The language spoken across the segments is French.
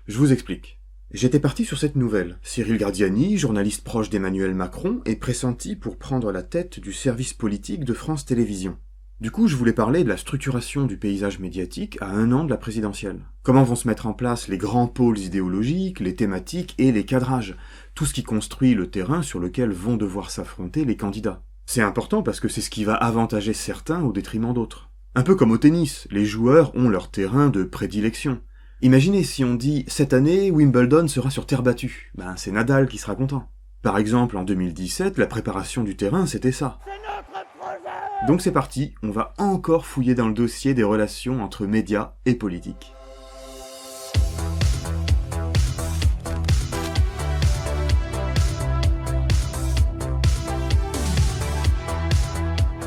Je vous explique. J'étais parti sur cette nouvelle. Cyril Gardiani, journaliste proche d'Emmanuel Macron, est pressenti pour prendre la tête du service politique de France Télévisions. Du coup, je voulais parler de la structuration du paysage médiatique à 1 an de la présidentielle. Comment vont se mettre en place les grands pôles idéologiques, les thématiques et les cadrages, tout ce qui construit le terrain sur lequel vont devoir s'affronter les candidats. C'est important parce que c'est ce qui va avantager certains au détriment d'autres. Un peu comme au tennis, les joueurs ont leur terrain de prédilection. Imaginez si on dit « cette année, Wimbledon sera sur terre battue », c'est Nadal qui sera content. Par exemple, en 2017, la préparation du terrain, c'était ça. Donc c'est parti, on va encore fouiller dans le dossier des relations entre médias et politique.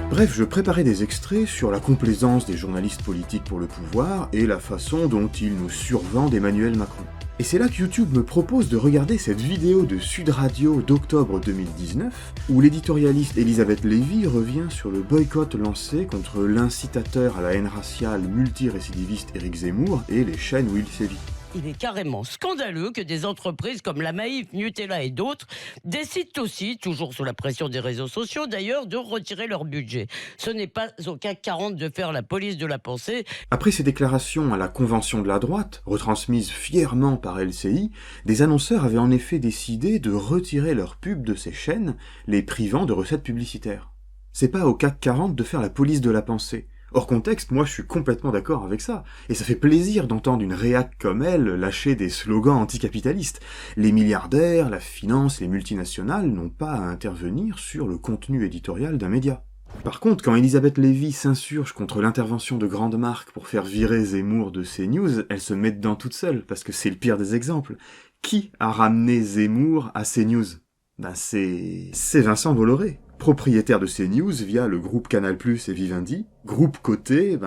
Bref, je préparais des extraits sur la complaisance des journalistes politiques pour le pouvoir et la façon dont ils nous survendent Emmanuel Macron. Et c'est là que YouTube me propose de regarder cette vidéo de Sud Radio d'octobre 2019, où l'éditorialiste Elisabeth Lévy revient sur le boycott lancé contre l'incitateur à la haine raciale multirécidiviste Éric Zemmour et les chaînes où il sévit. Il est carrément scandaleux que des entreprises comme La Maïf, Nutella et d'autres décident aussi, toujours sous la pression des réseaux sociaux d'ailleurs, de retirer leur budget. Ce n'est pas au CAC 40 de faire la police de la pensée. Après ces déclarations à la convention de la droite, retransmises fièrement par LCI, des annonceurs avaient en effet décidé de retirer leurs pubs de ces chaînes, les privant de recettes publicitaires. C'est pas au CAC 40 de faire la police de la pensée. Hors contexte, moi je suis complètement d'accord avec ça, et ça fait plaisir d'entendre une réac comme elle lâcher des slogans anticapitalistes. Les milliardaires, la finance, les multinationales n'ont pas à intervenir sur le contenu éditorial d'un média. Par contre, quand Elisabeth Lévy s'insurge contre l'intervention de grandes marques pour faire virer Zemmour de CNews, elle se met dedans toute seule, parce que c'est le pire des exemples. Qui a ramené Zemmour à CNews ? C'est Vincent Bolloré, propriétaire de CNews via le groupe Canal+ et Vivendi, groupe coté,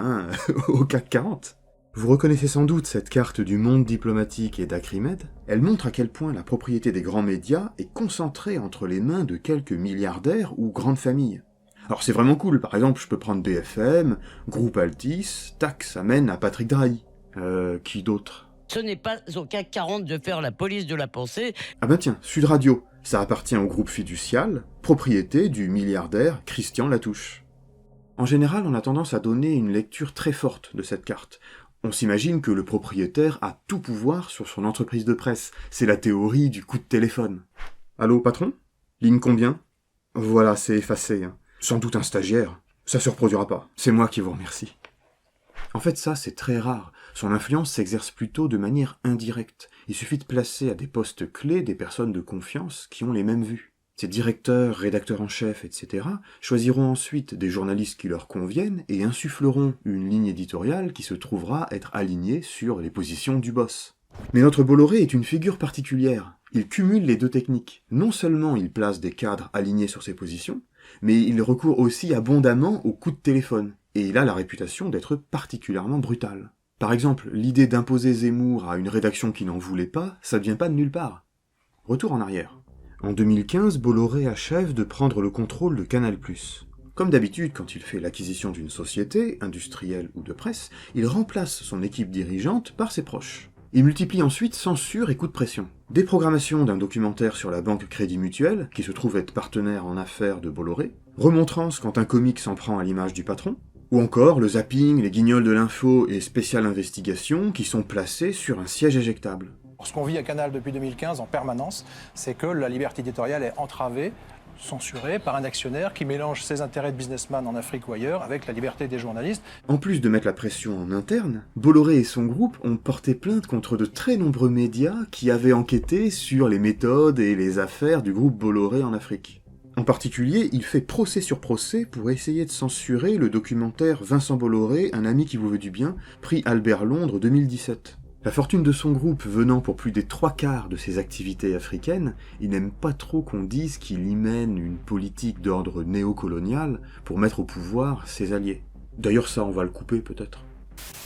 au CAC 40. Vous reconnaissez sans doute cette carte du monde diplomatique et d'Acrimed. Elle montre à quel point la propriété des grands médias est concentrée entre les mains de quelques milliardaires ou grandes familles. Alors c'est vraiment cool, par exemple je peux prendre BFM, Groupe Altis, tac, ça mène à Patrick Drahi. Qui d'autre ? Ce n'est pas au CAC 40 de faire la police de la pensée. Ah tiens, Sud Radio, ça appartient au groupe Fiducial, propriété du milliardaire Christian Latouche. En général, on a tendance à donner une lecture très forte de cette carte. On s'imagine que le propriétaire a tout pouvoir sur son entreprise de presse. C'est la théorie du coup de téléphone. Allô, patron ? Ligne combien ? Voilà, c'est effacé. Sans doute un stagiaire. Ça se reproduira pas. C'est moi qui vous remercie. En fait, ça, c'est très rare. Son influence s'exerce plutôt de manière indirecte. Il suffit de placer à des postes clés des personnes de confiance qui ont les mêmes vues. Ces directeurs, rédacteurs en chef, etc. choisiront ensuite des journalistes qui leur conviennent et insuffleront une ligne éditoriale qui se trouvera être alignée sur les positions du boss. Mais notre Bolloré est une figure particulière. Il cumule les deux techniques. Non seulement il place des cadres alignés sur ses positions, mais il recourt aussi abondamment aux coups de téléphone. Et il a la réputation d'être particulièrement brutal. Par exemple, l'idée d'imposer Zemmour à une rédaction qui n'en voulait pas, ça ne vient pas de nulle part. Retour en arrière. En 2015, Bolloré achève de prendre le contrôle de Canal+. Comme d'habitude, quand il fait l'acquisition d'une société, industrielle ou de presse, il remplace son équipe dirigeante par ses proches. Il multiplie ensuite censure et coups de pression. Déprogrammation d'un documentaire sur la banque Crédit Mutuel, qui se trouve être partenaire en affaires de Bolloré, remontrance quand un comique s'en prend à l'image du patron, ou encore le zapping, les guignols de l'info et spéciale investigation qui sont placés sur un siège éjectable. Ce qu'on vit à Canal depuis 2015 en permanence, c'est que la liberté éditoriale est entravée, censurée par un actionnaire qui mélange ses intérêts de businessman en Afrique ou ailleurs avec la liberté des journalistes. En plus de mettre la pression en interne, Bolloré et son groupe ont porté plainte contre de très nombreux médias qui avaient enquêté sur les méthodes et les affaires du groupe Bolloré en Afrique. En particulier, il fait procès sur procès pour essayer de censurer le documentaire Vincent Bolloré, un ami qui vous veut du bien, prix Albert Londres 2017. La fortune de son groupe venant pour plus des 3/4 de ses activités africaines, il n'aime pas trop qu'on dise qu'il y mène une politique d'ordre néocolonial pour mettre au pouvoir ses alliés. D'ailleurs ça, on va le couper peut-être.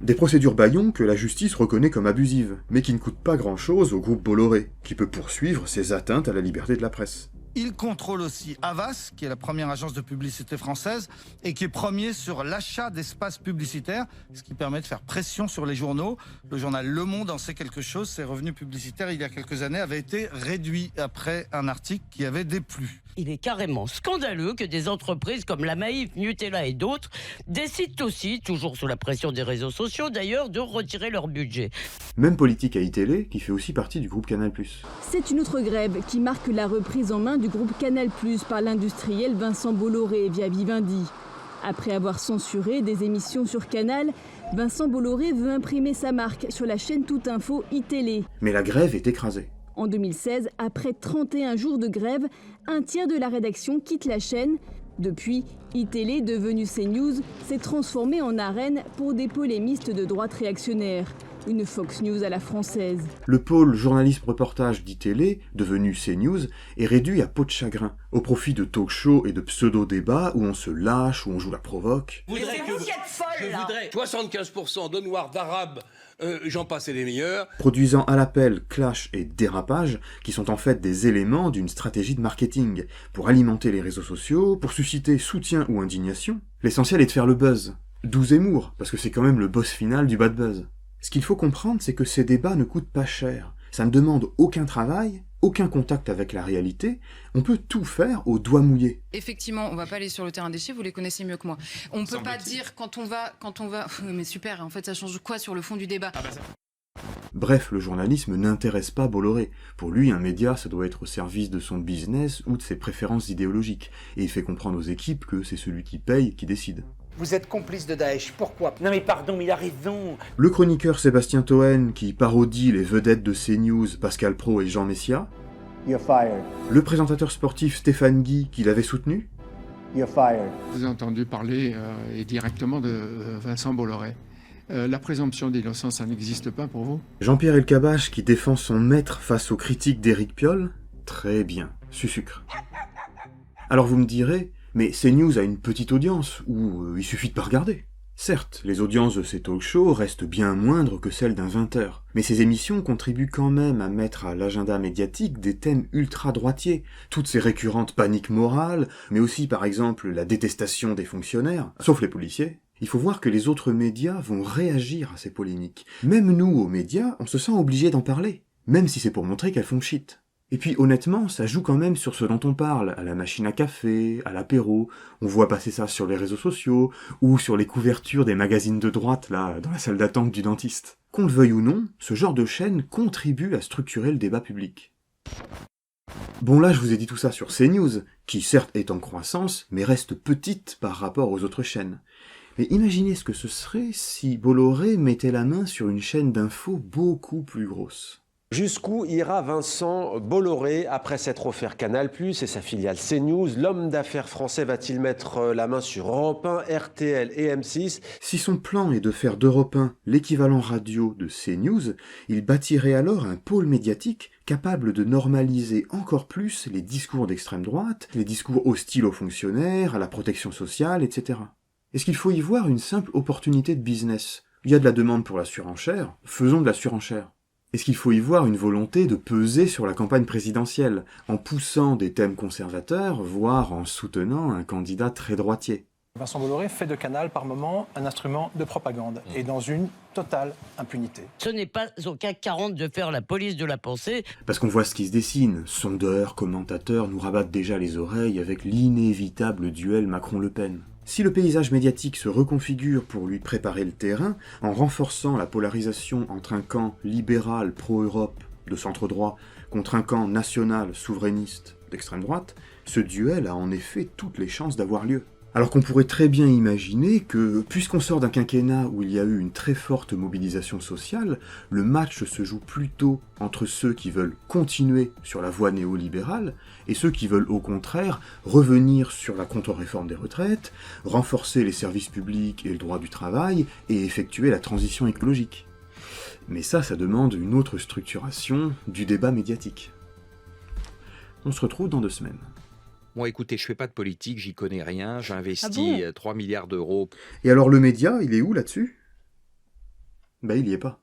Des procédures bâillons que la justice reconnaît comme abusives, mais qui ne coûtent pas grand-chose au groupe Bolloré, qui peut poursuivre ses atteintes à la liberté de la presse. Il contrôle aussi Havas, qui est la première agence de publicité française et qui est premier sur l'achat d'espaces publicitaires, ce qui permet de faire pression sur les journaux. Le journal Le Monde en sait quelque chose. Ses revenus publicitaires, il y a quelques années, avaient été réduits après un article qui avait déplu. Il est carrément scandaleux que des entreprises comme la Maïf, Nutella et d'autres décident aussi, toujours sous la pression des réseaux sociaux d'ailleurs, de retirer leur budget. Même politique à iTélé, qui fait aussi partie du groupe Canal+. C'est une autre grève qui marque la reprise en main du groupe Canal+ par l'industriel Vincent Bolloré via Vivendi. Après avoir censuré des émissions sur Canal, Vincent Bolloré veut imprimer sa marque sur la chaîne Tout Info iTélé. Mais la grève est écrasée. En 2016, après 31 jours de grève, un tiers de la rédaction quitte la chaîne. Depuis, iTélé, devenu CNews, s'est transformé en arène pour des polémistes de droite réactionnaire. Une Fox News à la française. Le pôle journalisme-reportage d'iTélé, devenu CNews, est réduit à peau de chagrin, au profit de talk-shows et de pseudo-débats où on se lâche, où on joue la provoque. Mais c'est vous qui êtes folle, là. Je voudrais 75% de noirs, d'arabes, j'en passe et les meilleurs. Produisant à l'appel clash et dérapage, qui sont en fait des éléments d'une stratégie de marketing, pour alimenter les réseaux sociaux, pour susciter soutien ou indignation. L'essentiel est de faire le buzz. D'où Zemmour, parce que c'est quand même le boss final du bad buzz. Ce qu'il faut comprendre, c'est que ces débats ne coûtent pas cher. Ça ne demande aucun travail, aucun contact avec la réalité. On peut tout faire au doigt mouillé. Effectivement, on va pas aller sur le terrain des chiffres, vous les connaissez mieux que moi. On ne peut pas dire quand on va... Oui, mais super, en fait, ça change quoi sur le fond du débat? Bref, le journalisme n'intéresse pas Bolloré. Pour lui, un média, ça doit être au service de son business ou de ses préférences idéologiques. Et il fait comprendre aux équipes que c'est celui qui paye qui décide. Vous êtes complice de Daesh, pourquoi? Non mais pardon, mais il a raison. Le chroniqueur Sébastien Toen, qui parodie les vedettes de CNews, Pascal Praud et Jean Messia. You're fired. Le présentateur sportif Stéphane Guy, qui l'avait soutenu. You're fired. Vous avez entendu parler et directement de Vincent Bolloré. La présomption d'innocence, ça n'existe pas pour vous? Jean-Pierre Elkabbach, qui défend son maître face aux critiques d'Éric Piolle. Très bien, sucre. Alors vous me direz, mais CNews a une petite audience, où il suffit de pas regarder. Certes, les audiences de ces talk-shows restent bien moindres que celles d'un 20h, mais ces émissions contribuent quand même à mettre à l'agenda médiatique des thèmes ultra-droitiers, toutes ces récurrentes paniques morales, mais aussi par exemple la détestation des fonctionnaires, sauf les policiers. Il faut voir que les autres médias vont réagir à ces polémiques. Même nous, aux médias, on se sent obligé d'en parler, même si c'est pour montrer qu'elles font shit. Et puis honnêtement, ça joue quand même sur ce dont on parle, à la machine à café, à l'apéro, on voit passer ça sur les réseaux sociaux, ou sur les couvertures des magazines de droite, là, dans la salle d'attente du dentiste. Qu'on le veuille ou non, ce genre de chaîne contribue à structurer le débat public. Bon là, je vous ai dit tout ça sur CNews, qui certes est en croissance, mais reste petite par rapport aux autres chaînes. Mais imaginez ce que ce serait si Bolloré mettait la main sur une chaîne d'infos beaucoup plus grosse. Jusqu'où ira Vincent Bolloré après s'être offert Canal+ et sa filiale CNews? L'homme d'affaires français va-t-il mettre la main sur Europe 1, RTL et M6? Si son plan est de faire d'Europe 1 l'équivalent radio de CNews, il bâtirait alors un pôle médiatique capable de normaliser encore plus les discours d'extrême droite, les discours hostiles aux fonctionnaires, à la protection sociale, etc. Est-ce qu'il faut y voir une simple opportunité de business? Il y a de la demande pour la surenchère, faisons de la surenchère. Est-ce qu'il faut y voir une volonté de peser sur la campagne présidentielle, en poussant des thèmes conservateurs, voire en soutenant un candidat très droitier? Vincent Bolloré fait de Canal par moment un instrument de propagande et dans une totale impunité. Ce n'est pas au CAC 40 de faire la police de la pensée. Parce qu'on voit ce qui se dessine. Sondeurs, commentateurs nous rabattent déjà les oreilles avec l'inévitable duel Macron-Le Pen. Si le paysage médiatique se reconfigure pour lui préparer le terrain, en renforçant la polarisation entre un camp libéral pro-Europe de centre-droit contre un camp national souverainiste d'extrême droite, ce duel a en effet toutes les chances d'avoir lieu. Alors qu'on pourrait très bien imaginer que, puisqu'on sort d'un quinquennat où il y a eu une très forte mobilisation sociale, le match se joue plutôt entre ceux qui veulent continuer sur la voie néolibérale et ceux qui veulent au contraire revenir sur la contre-réforme des retraites, renforcer les services publics et le droit du travail et effectuer la transition écologique. Mais ça demande une autre structuration du débat médiatique. On se retrouve dans 2 semaines. Bon, écoutez, je fais pas de politique, j'y connais rien, j'ai investi 3 milliards d'euros. Et alors le média, il est où là-dessus? Ben il y est pas.